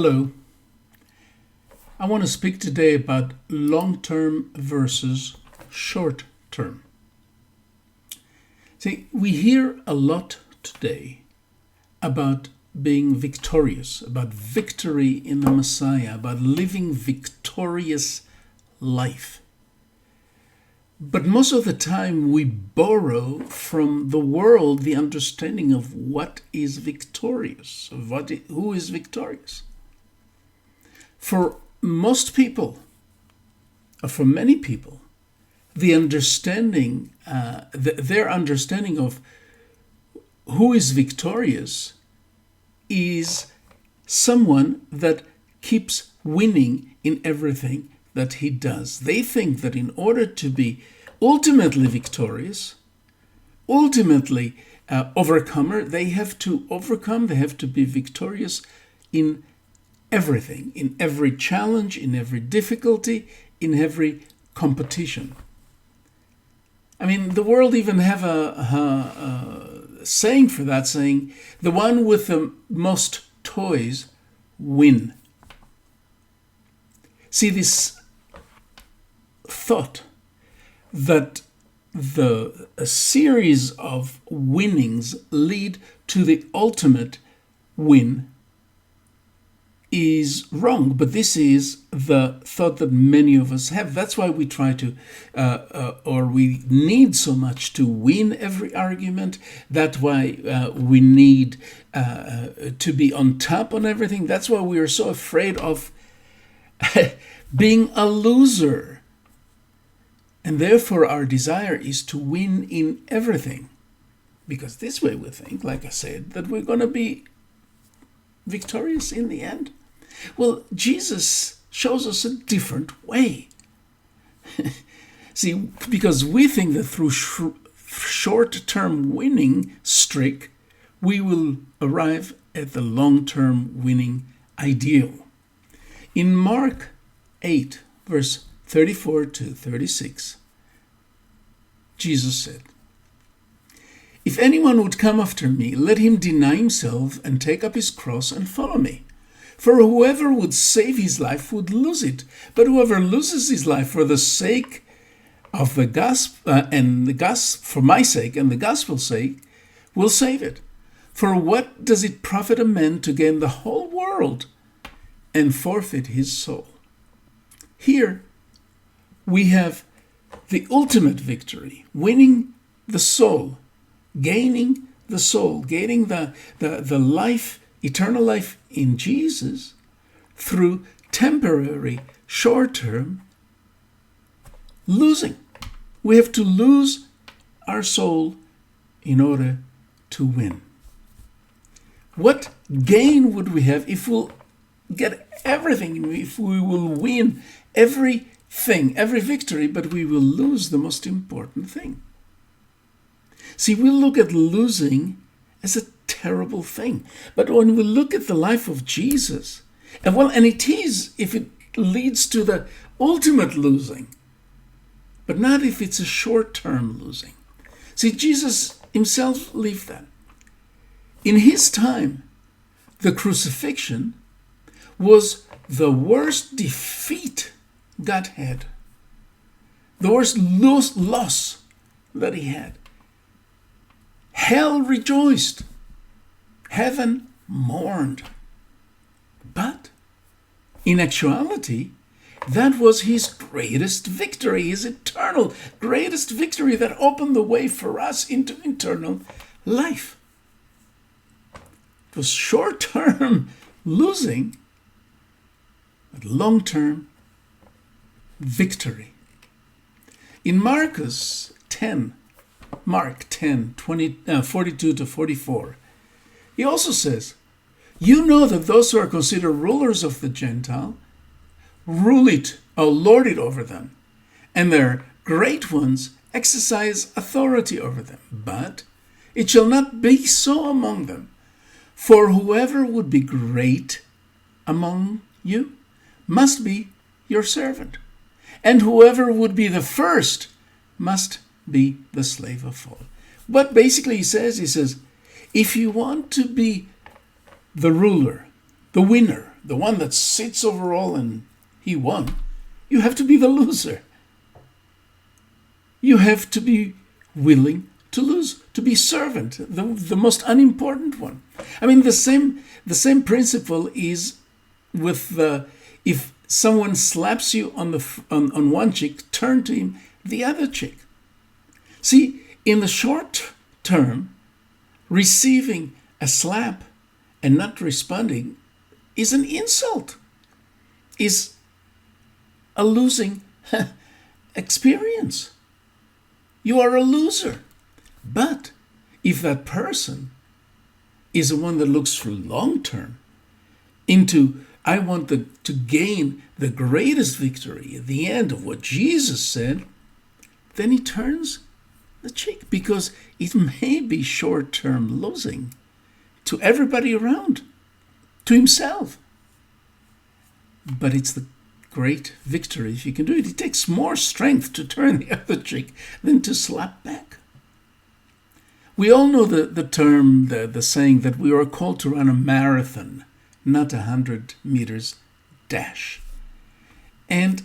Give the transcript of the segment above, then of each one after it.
Hello. I want to speak today about long-term versus short-term. See, we hear a lot today about being victorious, about victory in the Messiah, about living victorious life. But most of the time we borrow from the world the understanding of what is victorious, who is victorious. For most people, or for many people, the understanding, their understanding of who is victorious is someone that keeps winning in everything that he does. They think that in order to be ultimately victorious, ultimately overcomer, they have to overcome, they have to be victorious in everything, in every challenge, in every difficulty, in every competition. I mean, the world even have a saying for that, saying, the one with the most toys win. See, this thought that a series of winnings lead to the ultimate win is wrong, but this is the thought that many of us have. That's why we try to, or we need so much to win every argument. That's why we need to be on top on everything. That's why we are so afraid of being a loser. And therefore our desire is to win in everything. Because this way we think, like I said, that we're going to be victorious in the end. Well, Jesus shows us a different way. See, because we think that through short-term winning streak, we will arrive at the long-term winning ideal. In Mark 8, verse 34 to 36, Jesus said, "If anyone would come after me, let him deny himself and take up his cross and follow me. For whoever would save his life would lose it, but whoever loses his life for the sake of the gospel for my sake and the gospel's sake will save it. For what does it profit a man to gain the whole world and forfeit his soul?" Here we have the ultimate victory, winning the soul, gaining the soul, gaining the life, eternal life in Jesus through temporary, short-term losing. We have to lose our soul in order to win. What gain would we have if we'll get everything, if we will win everything, every victory, but we will lose the most important thing? See, we look at losing as a terrible thing. But when we look at the life of Jesus, and it is if it leads to the ultimate losing, but not if it's a short-term losing. See, Jesus himself lived that. In his time, the crucifixion was the worst defeat God had, the worst loss that he had. Hell rejoiced. Heaven mourned. But in actuality, that was his greatest victory, his eternal greatest victory that opened the way for us into eternal life. It was short-term losing, but long-term victory. In Mark 10, 42 to 44, he also says, "You know that those who are considered rulers of the Gentile lord it over them, and their great ones exercise authority over them. But it shall not be so among them. For whoever would be great among you must be your servant, and whoever would be the first must be the slave of all." What basically he says, if you want to be the ruler, the winner, the one that sits over all and he won. You have to be the loser. You have to be willing to lose, to be servant, the most unimportant one. I mean, the same principle is with if someone slaps you on one cheek, turn to him the other cheek. See, in the short term, receiving a slap and not responding is an insult, is a losing experience. You are a loser. But if that person is the one that looks for long term into, I want to gain the greatest victory at the end of what Jesus said, then he turns the cheek, because it may be short-term losing to everybody around, to himself. But it's the great victory if you can do it. It takes more strength to turn the other cheek than to slap back. We all know the term, the saying that we are called to run a marathon, not 100 meters dash. And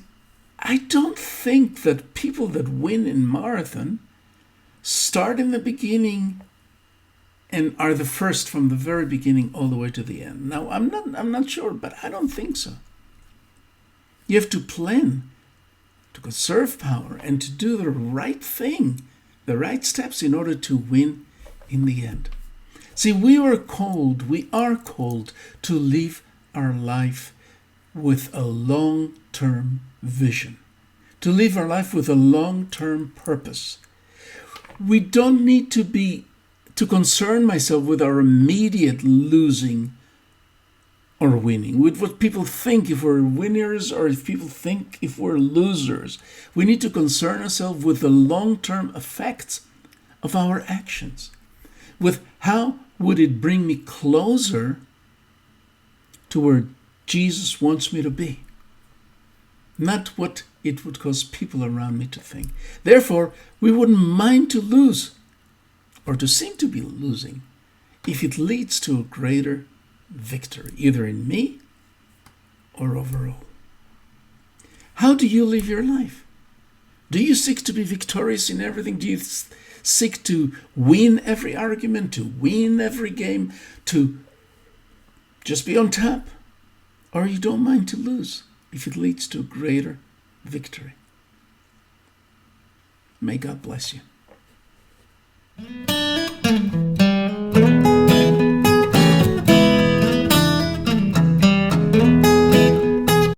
I don't think that people that win in marathon start in the beginning and are the first from the very beginning all the way to the end. Now, I'm not sure, but I don't think so. You have to plan to conserve power and to do the right thing, the right steps in order to win in the end. See, we are called to live our life with a long-term vision, to live our life with a long-term purpose. We don't need to concern myself with our immediate losing or winning, with what people think if we're winners or if people think if we're losers. We need to concern ourselves with the long-term effects of our actions, with how would it bring me closer to where Jesus wants me to be, not what it would cause people around me to think. Therefore, we wouldn't mind to lose or to seem to be losing if it leads to a greater victory, either in me or overall. How do you live your life? Do you seek to be victorious in everything? Do you seek to win every argument, to win every game, to just be on top? Or you don't mind to lose if it leads to a greater victory? May God bless you.